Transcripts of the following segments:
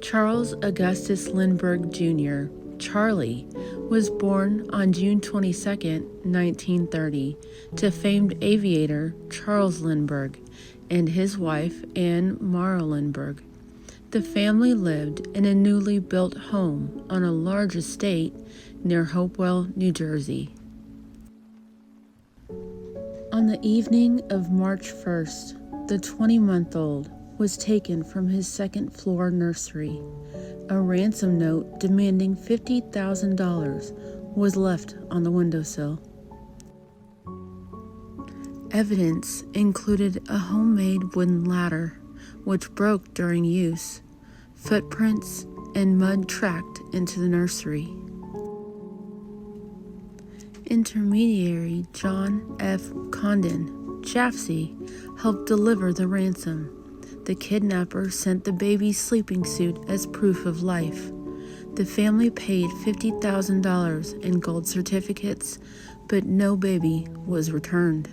Charles Augustus Lindbergh Jr., Charlie, was born on June 22, 1930, to famed aviator Charles Lindbergh and his wife Anne Morrow Lindbergh. The family lived in a newly built home on a large estate near Hopewell, New Jersey. On the evening of March 1st, the 20-month-old was taken from his second-floor nursery. A ransom note demanding $50,000 was left on the windowsill. Evidence included a homemade wooden ladder, which broke during use, footprints, and mud tracked into the nursery. Intermediary John F. Condon, Jaffe, helped deliver the ransom. The kidnapper sent the baby's sleeping suit as proof of life. The family paid $50,000 in gold certificates, but no baby was returned.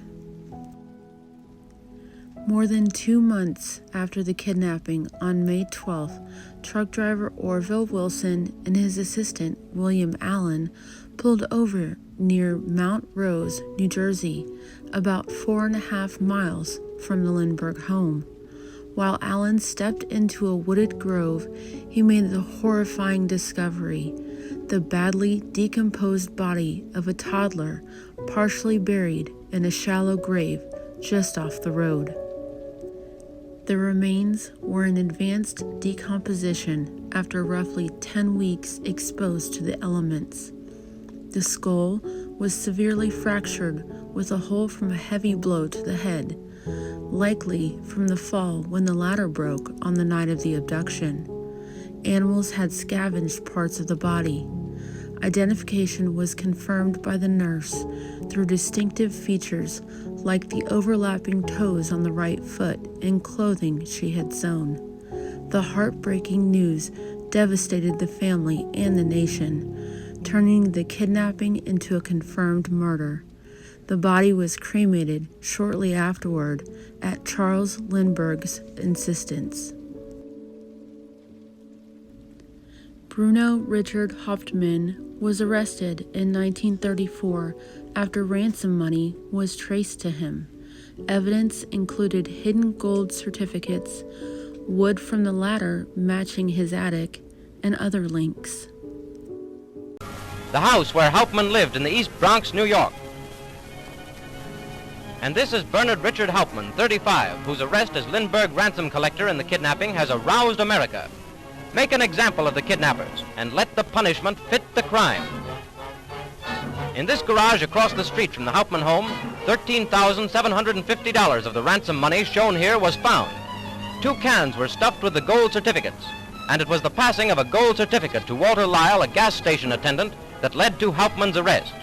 More than 2 months after the kidnapping, on May 12th, truck driver Orville Wilson and his assistant William Allen pulled over near Mount Rose, New Jersey, about 4.5 miles from the Lindbergh home. While Allen stepped into a wooded grove, he made the horrifying discovery: the badly decomposed body of a toddler partially buried in a shallow grave just off the road. The remains were in advanced decomposition after roughly 10 weeks exposed to the elements. The skull was severely fractured with a hole from a heavy blow to the head, likely from the fall when the ladder broke on the night of the abduction. Animals had scavenged parts of the body. Identification was confirmed by the nurse through distinctive features like the overlapping toes on the right foot and clothing she had sewn. The heartbreaking news devastated the family and the nation, turning the kidnapping into a confirmed murder. The body was cremated shortly afterward at Charles Lindbergh's insistence. Bruno Richard Hauptmann was arrested in 1934 after ransom money was traced to him. Evidence included hidden gold certificates, wood from the ladder matching his attic, and other links. The house where Hauptmann lived in the East Bronx, New York. And this is Bernard Richard Hauptmann, 35, whose arrest as Lindbergh ransom collector in the kidnapping has aroused America. Make an example of the kidnappers and let the punishment fit the crime. In this garage across the street from the Hauptmann home, $13,750 of the ransom money shown here was found. 2 cans were stuffed with the gold certificates, and it was the passing of a gold certificate to Walter Lyle, a gas station attendant, that led to Hauptmann's arrest.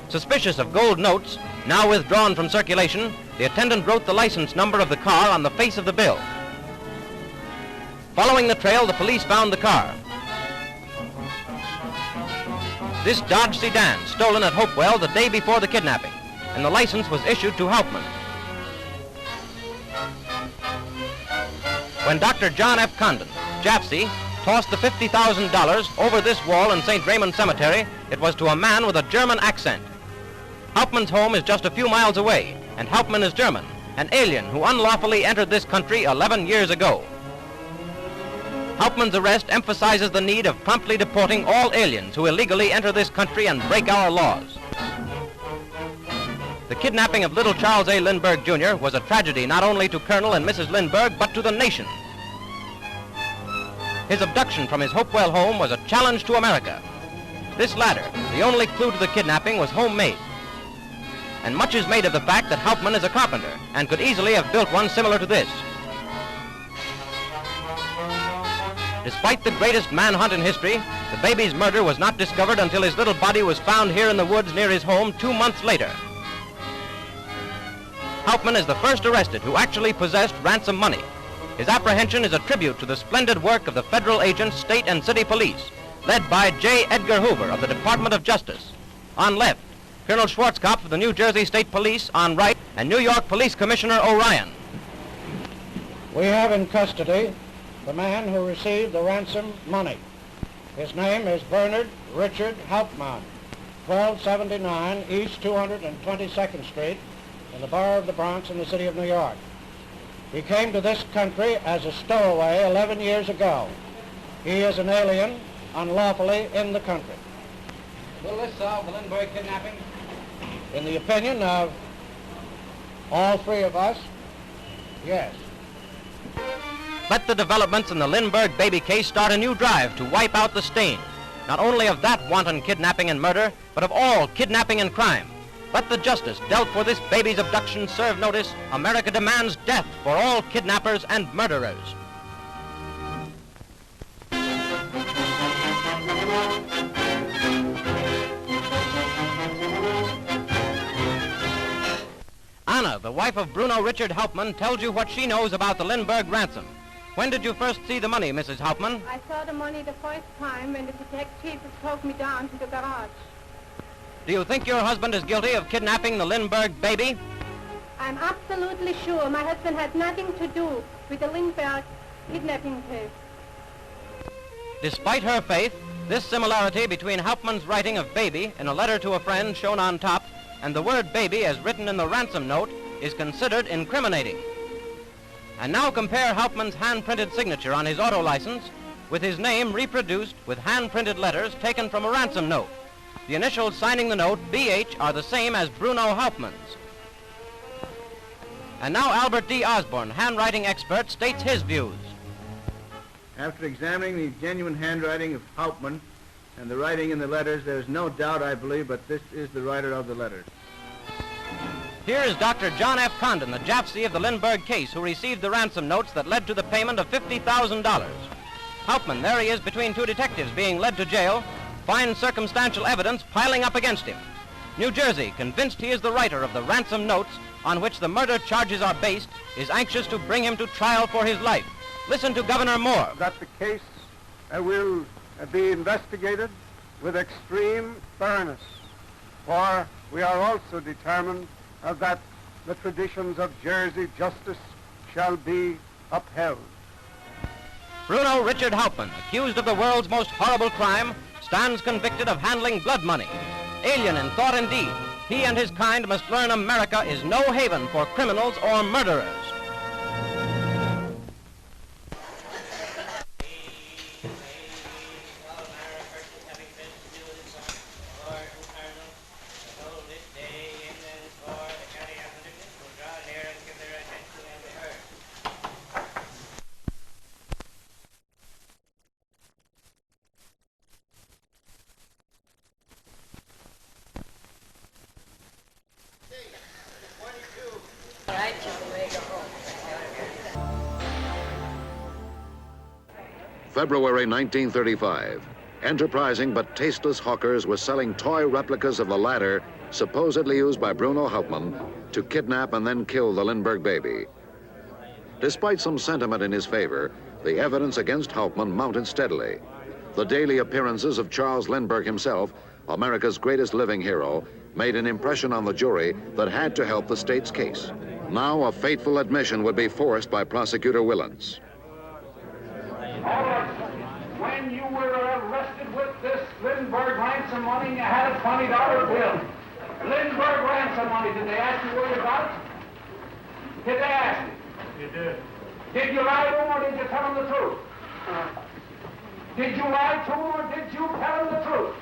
Suspicious of gold notes, now withdrawn from circulation, the attendant wrote the license number of the car on the face of the bill. Following the trail, the police found the car. This Dodge sedan, stolen at Hopewell the day before the kidnapping, and the license was issued to Hauptmann. When Dr. John F. Condon, Jaffe, tossed the $50,000 over this wall in St. Raymond Cemetery, it was to a man with a German accent. Hauptmann's home is just a few miles away, and Hauptmann is German, an alien who unlawfully entered this country 11 years ago. Hauptmann's arrest emphasizes the need of promptly deporting all aliens who illegally enter this country and break our laws. The kidnapping of little Charles A. Lindbergh, Jr. was a tragedy not only to Colonel and Mrs. Lindbergh, but to the nation. His abduction from his Hopewell home was a challenge to America. This ladder, the only clue to the kidnapping, was homemade. And much is made of the fact that Hauptmann is a carpenter and could easily have built one similar to this. Despite the greatest manhunt in history, the baby's murder was not discovered until his little body was found here in the woods near his home 2 months later. Hauptmann is the first arrested who actually possessed ransom money. His apprehension is a tribute to the splendid work of the federal agents, state and city police, led by J. Edgar Hoover of the Department of Justice. On left, Colonel Schwarzkopf of the New Jersey State Police. On right, and New York Police Commissioner O'Ryan. We have in custody the man who received the ransom money. His name is Bernard Richard Hauptmann, 1279 East 222nd Street in the borough of the Bronx in the city of New York. He came to this country as a stowaway 11 years ago. He is an alien unlawfully in the country. Will this solve the Lindbergh kidnapping? In the opinion of all three of us, yes. Let the developments in the Lindbergh baby case start a new drive to wipe out the stain, not only of that wanton kidnapping and murder, but of all kidnapping and crime. Let the justice dealt for this baby's abduction serve notice. America demands death for all kidnappers and murderers. Anna, the wife of Bruno Richard Hauptmann, tells you what she knows about the Lindbergh ransom. When did you first see the money, Mrs. Hauptmann? I saw the money the first time when the detective took me down to the garage. Do you think your husband is guilty of kidnapping the Lindbergh baby? I'm absolutely sure my husband had nothing to do with the Lindbergh kidnapping case. Despite her faith, this similarity between Hauptmann's writing of baby in a letter to a friend shown on top and the word baby as written in the ransom note is considered incriminating. And now compare Hauptmann's hand-printed signature on his auto license with his name reproduced with hand-printed letters taken from a ransom note. The initials signing the note, BH, are the same as Bruno Hauptmann's. And now Albert D. Osborne, handwriting expert, states his views. After examining the genuine handwriting of Hauptmann and the writing in the letters, there is no doubt, I believe, but this is the writer of the letters. Here is Dr. John F. Condon, the Jaffe of the Lindbergh case, who received the ransom notes that led to the payment of $50,000. Hauptmann, there he is between two detectives being led to jail, finds circumstantial evidence piling up against him. New Jersey, convinced he is the writer of the ransom notes on which the murder charges are based, is anxious to bring him to trial for his life. Listen to Governor Moore. That the case will be investigated with extreme thoroughness, for we are also determined that the traditions of Jersey justice shall be upheld. Bruno Richard Hauptmann, accused of the world's most horrible crime, stands convicted of handling blood money. Alien in thought and deed, he and his kind must learn America is no haven for criminals or murderers. February 1935. Enterprising but tasteless hawkers were selling toy replicas of the ladder supposedly used by Bruno Hauptmann to kidnap and then kill the Lindbergh baby. Despite some sentiment in his favor, the evidence against Hauptmann mounted steadily. The daily appearances of Charles Lindbergh himself, America's greatest living hero, made an impression on the jury that had to help the state's case. Now a fateful admission would be forced by Prosecutor Willens. When you were arrested with this Lindbergh ransom money and you had a $20 bill. Lindbergh ransom money, did they ask you where you got it? Did they ask you? You did. Did you lie to them or did you tell them the truth? Did you lie to them or did you tell them the truth?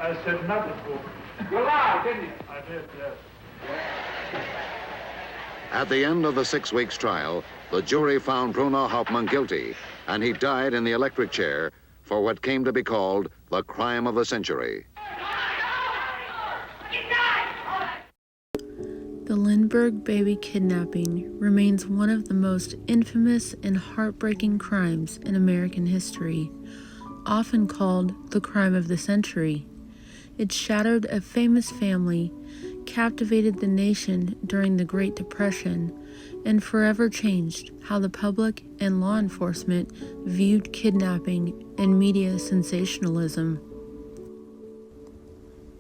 I said nothing to him. You lied, didn't you? I did, yes. At the end of the 6 weeks trial, the jury found Bruno Hauptmann guilty, and he died in the electric chair for what came to be called the crime of the century. The Lindbergh baby kidnapping remains one of the most infamous and heartbreaking crimes in American history, often called the crime of the century. It shattered a famous family, captivated the nation during the Great Depression, and forever changed how the public and law enforcement viewed kidnapping and media sensationalism.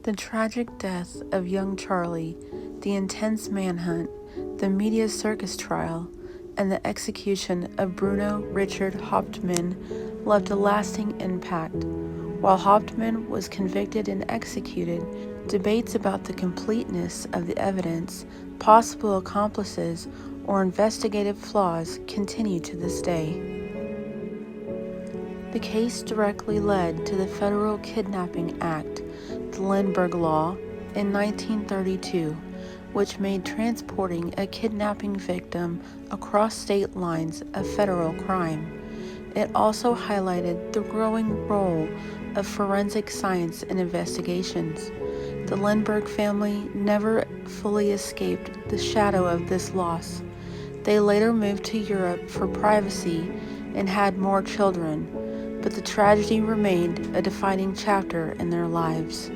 The tragic death of young Charlie, the intense manhunt, the media circus trial, and the execution of Bruno Richard Hauptmann left a lasting impact. While Hauptmann was convicted and executed, debates about the completeness of the evidence, possible accomplices, or investigative flaws continue to this day. The case directly led to the Federal Kidnapping Act, the Lindbergh Law, in 1932, which made transporting a kidnapping victim across state lines a federal crime. It also highlighted the growing role of forensic science in investigations. The Lindbergh family never fully escaped the shadow of this loss. They later moved to Europe for privacy and had more children, but the tragedy remained a defining chapter in their lives.